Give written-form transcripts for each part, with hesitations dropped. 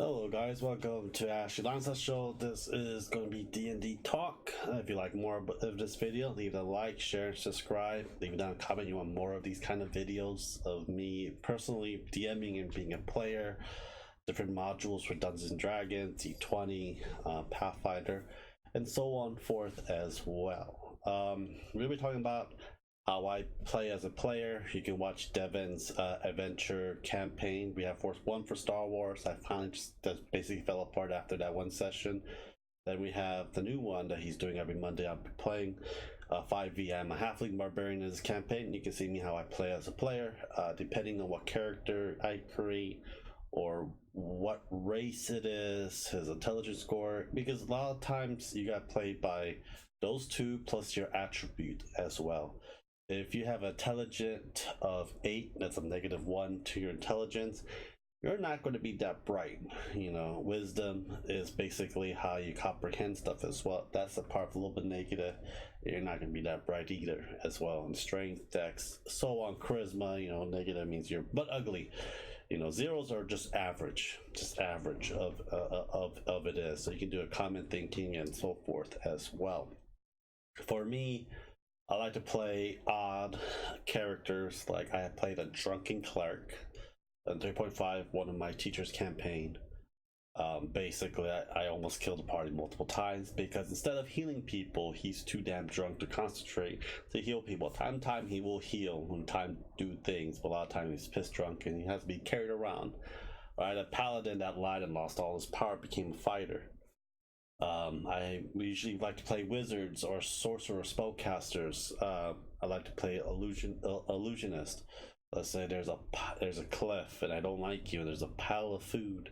Hello guys, welcome to Ashley Lancelot Show. This is going to be DND Talk. If you like more of this video, leave a like, share, subscribe. Leave down a comment you want more of these kind of videos of me personally DMing and being a player. Different modules for Dungeons and Dragons, D20, Pathfinder, and so on forth as well. We'll be talking about how I play as a player. You can watch Devin's adventure campaign. We have one for Star Wars. I finally just basically fell apart after that one session. Then we have the new one that he's doing every Monday. I'll be playing 5e. I'm a halfling barbarian in this campaign. You can see me how I play as a player, depending on what character I create or what race it is, his intelligence score, because a lot of times you got played by those two plus your attribute as well. If you have intelligence of 8, that's a -1 to your intelligence, you're not going to be that bright. You know, wisdom is basically how you comprehend stuff as well. That's the part a little bit negative. You're not going to be that bright either as well. And strength, dex, so on, charisma, you know, negative means you're but ugly. You know, zeros are just average of it is. So you can do a common thinking and so forth as well. For me, I like to play odd characters. Like I played a drunken cleric in 3.5, one of my teacher's campaign. Basically, I almost killed the party multiple times because instead of healing people, he's too damn drunk to concentrate to heal people. Time to time he will heal and time do things, but a lot of times he's pissed drunk and he has to be carried around. Right, a paladin that lied and lost all his power became a fighter. We usually like to play wizards or sorcerer spellcasters. I like to play illusionist. Let's say there's a cliff and I don't like you, and there's a pile of food,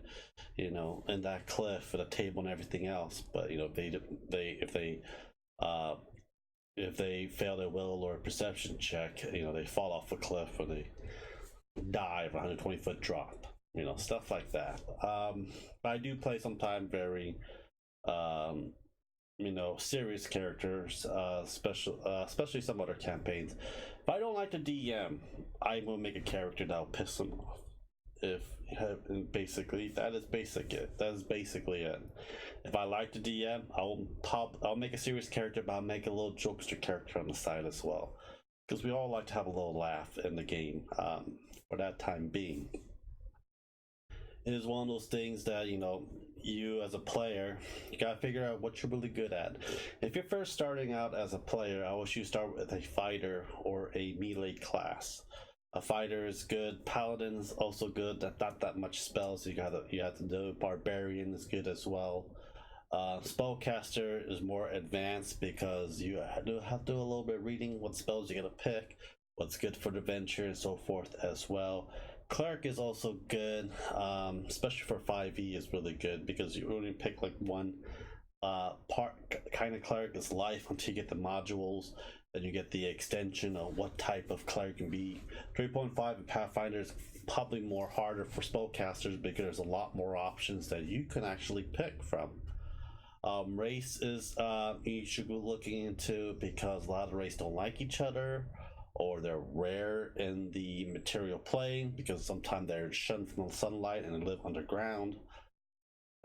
you know, in that cliff and a table and everything else. But you know, if they fail their will or perception check, you know, they fall off a cliff or they die of a 120-foot drop. You know, stuff like that. But I do play sometimes very you know, serious characters, especially some other campaigns. If I don't like the DM, I will make a character that'll piss them off. Basically that is basically it. If I like the DM, I'll make a serious character, but I'll make a little jokester character on the side as well, because we all like to have a little laugh in the game for that time being. It is one of those things that, you know, you as a player, you gotta figure out what you're really good at. If you're first starting out as a player, I wish you start with a fighter or a melee class. A fighter is good. Paladin is also good. Not that much spells. You have to do. Barbarian is good as well. Spellcaster is more advanced because you have to do a little bit of reading what spells you're gonna pick, what's good for the venture, and so forth as well. Cleric is also good, especially for 5e is really good because you only pick like one kind of cleric is life until you get the modules. Then you get the extension of what type of cleric can be. 3.5 and Pathfinder is probably more harder for spellcasters because there's a lot more options that you can actually pick from. Race is you should be looking into because a lot of the race don't like each other, or they're rare in the material plane because sometimes they're shunned from the sunlight and they live underground.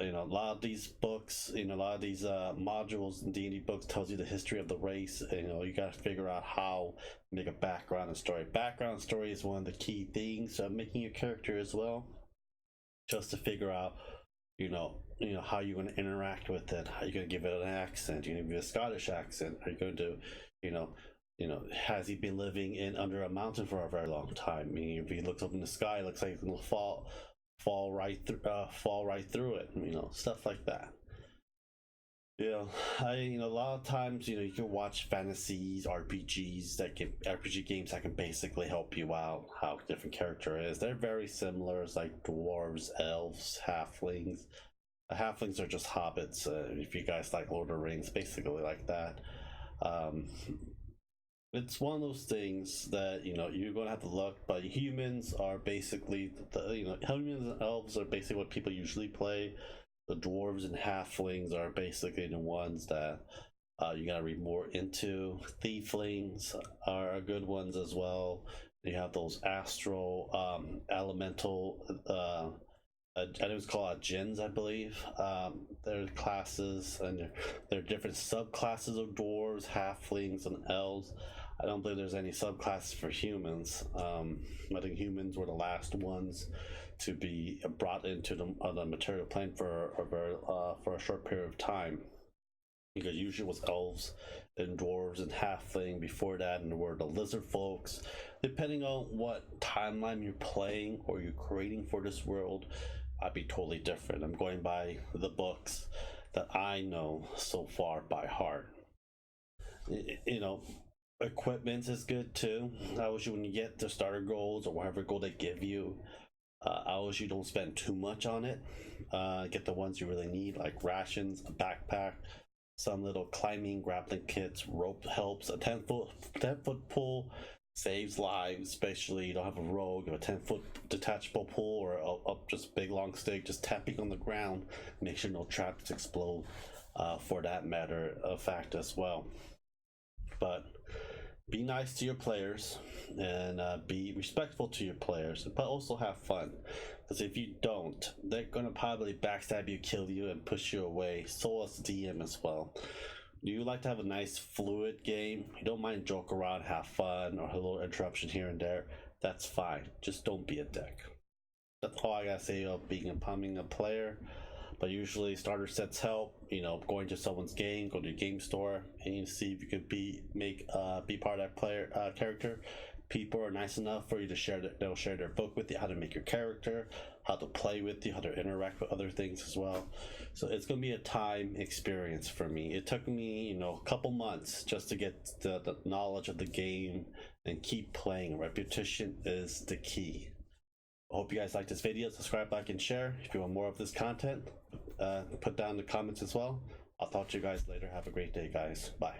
You know, a lot of these books, you know, a lot of these modules in D&D books tells you the history of the race. And, you know, you got to figure out how to make a background and story. Background story is one of the key things of making your character as well, just to figure out, you know how you're going to interact with it. How you're going to give it an accent? You're going to give it a Scottish accent? Are you going to, you know, has he been living under a mountain for a very long time? I mean, if he looks up in the sky, it looks like he's gonna fall right through it. You know, stuff like that. You know, a lot of times, you know, you can watch fantasies, RPG games that can basically help you out how a different character is. They're very similar. It's like dwarves, elves, halflings. Halflings are just hobbits. If you guys like Lord of the Rings, basically like that. It's one of those things that, you know, you're going to have to look, but humans are basically, humans and elves are basically what people usually play. The dwarves and halflings are basically the ones that you got to read more into. Thieflings are good ones as well. You have those astral, elemental and it was called gens, I believe. There are classes, and there are different subclasses of dwarves, halflings, and elves. I don't believe there's any subclasses for humans. I think humans were the last ones to be brought into the material plane for a short period of time, because usually it was elves and dwarves and halfling before that, and there were the lizard folks. Depending on what timeline you're playing or you're creating for this world, I'd be totally different. I'm going by the books that I know so far by heart. You know, equipment is good too. I wish when you get the starter goals or whatever goal they give you, I wish you don't spend too much on it. Get the ones you really need, like rations, a backpack, some little climbing, grappling kits, rope helps, a 10-foot pole saves lives, especially you don't have a rogue, a 10-foot detachable pole, or up just big long stick, just tapping on the ground, make sure no traps explode, for that matter of fact as well. But be nice to your players, and be respectful to your players, but also have fun, because if you don't, they're gonna probably backstab you, kill you, and push you away. So as DM as well. You like to have a nice fluid game, you don't mind joke around, have fun, or a little interruption here and there, that's fine. Just don't be a dick. That's all I gotta say about becoming a player. But usually starter sets help. You know, going to someone's game, go to your game store, and you see if you could be part of that player character. People are nice enough for you to share that. They'll share their book with you, how to make your character, how to play with you, how to interact with other things as well. So it's gonna be a time experience for me. It took me, you know, a couple months just to get the knowledge of the game and keep playing. Repetition is the key. I hope you guys like this video. Subscribe, like, and share. If you want more of this content, put down in the comments as well. I'll talk to you guys later. Have a great day, guys. Bye.